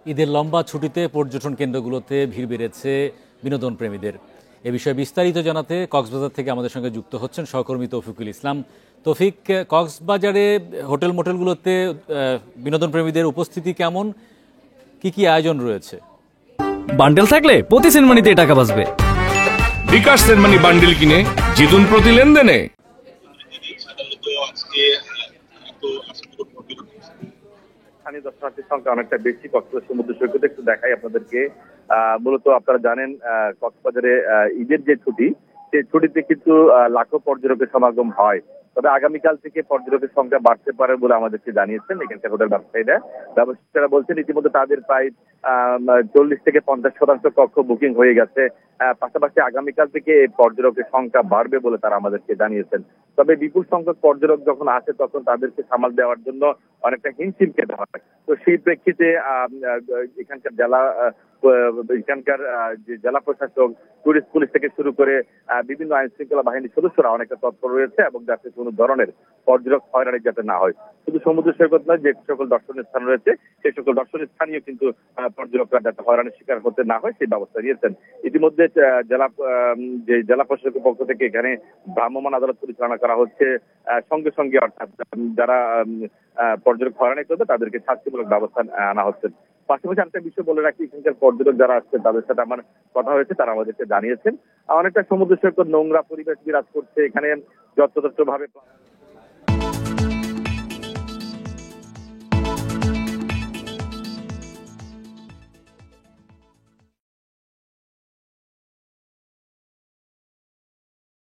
ঈদের লম্বা ছুটিতে পর্যটন কেন্দ্রগুলোতে ভিড় বেড়েছে বিনোদন প্রেমীদের। এ বিষয়ে বিস্তারিত জানাতে কক্সবাজার থেকে আমাদের সঙ্গে যুক্ত হচ্ছেন সহকর্মী তৌফিকুল ইসলাম। তৌফিক, কক্সবাজারে হোটেল মোটেলগুলোতে বিনোদন প্রেমীদের উপস্থিতি কেমন, কি কি আয়োজন রয়েছে? বান্ডেল থাকলে প্রতি সেনমানিতে টাকা বাঁচবে। বিকাশ সেনমানি বান্ডেল কিনে জিতুন প্রতি লেনদেনে। স্থানীয় দর্শনার্থীর সংখ্যা অনেকটা বেশি কক্সবাজার সমুদ্র সৈকতে। একটু দেখাই আপনাদেরকে। মূলত আপনারা জানেন কক্সবাজারে ঈদের যে ছুটি, সেই ছুটিতে কিন্তু লাখো পর্যটকের সমাগম হয়। তবে আগামীকাল থেকে পর্যটকের সংখ্যা বাড়তে পারে বলে আমাদেরকে জানিয়েছেন এখানকার হোটেল ব্যবসায়ীরা বলছেন ইতিমধ্যে তাদের প্রায় 40 থেকে 50% কক্ষ বুকিং হয়ে গেছে। পাশাপাশি আগামীকাল থেকে এই পর্যটকের সংখ্যা বাড়বে বলে তারা আমাদেরকে জানিয়েছেন। তবে বিপুল সংখ্যক পর্যটক যখন আসে তখন তাদেরকে সামাল দেওয়ার জন্য অনেকটা হিমশিম খেতে হয়। তো সেই প্রেক্ষিতে এখানকার যে জেলা প্রশাসক, টুরিস্ট পুলিশ থেকে শুরু করে বিভিন্ন আইন শৃঙ্খলা বাহিনীর সদস্যরা অনেকটা তৎপর রয়েছে এবং যাতে কোনো ধরনের পর্যটক হয়রানি যাতে না হয়। শুধু সমুদ্র সৈকত নয়, যে সকল দর্শনীয় স্থান রয়েছে সেই সকল দর্শনীয় স্থানীয় কিন্তু পর্যটকরা যাতে হয়রানির শিকার হতে না হয় সেই ব্যবস্থা নিয়েছেন। ইতিমধ্যে জেলা প্রশাসকের পক্ষ থেকে এখানে ভ্রাম্যমাণ আদালত পরিচালনা করা হচ্ছে। সঙ্গে সঙ্গে অর্থাৎ যারা পর্যটক হয়রানি করবে তাদেরকে শাস্তিমূলক ব্যবস্থা আনা হচ্ছে। পাশাপাশি একটা বিষয় বলে রাখি, এখানকার পর্যটক যারা আসছে তাদের সাথে আমার কথা হয়েছে, তারা আমাদেরকে জানিয়েছেন অনেকটা সমুদ্র সৈকত নোংরা পরিবেশ বিরাজ করছে এখানে, যত্রতত্র ভাবে